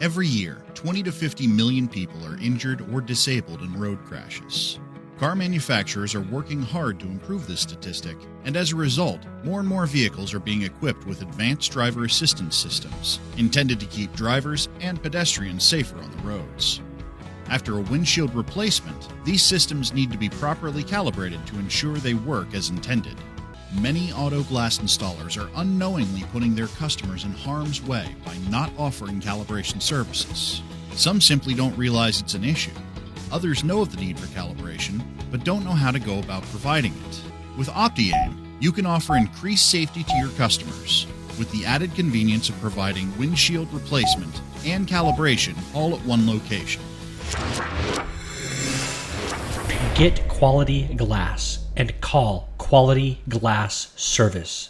Every year, 20 to 50 million people are injured or disabled in road crashes. Car manufacturers are working hard to improve this statistic, and as a result, more and more vehicles are being equipped with advanced driver assistance systems, intended to keep drivers and pedestrians safer on the roads. After a windshield replacement, these systems need to be properly calibrated to ensure they work as intended. Many auto glass installers are unknowingly putting their customers in harm's way by not offering calibration services. Some simply don't realize it's an issue. Others know of the need for calibration, but don't know how to go about providing it. With Opti-Aim, you can offer increased safety to your customers, with the added convenience of providing windshield replacement and calibration all at one location. Get quality glass and call Quality Glass Service.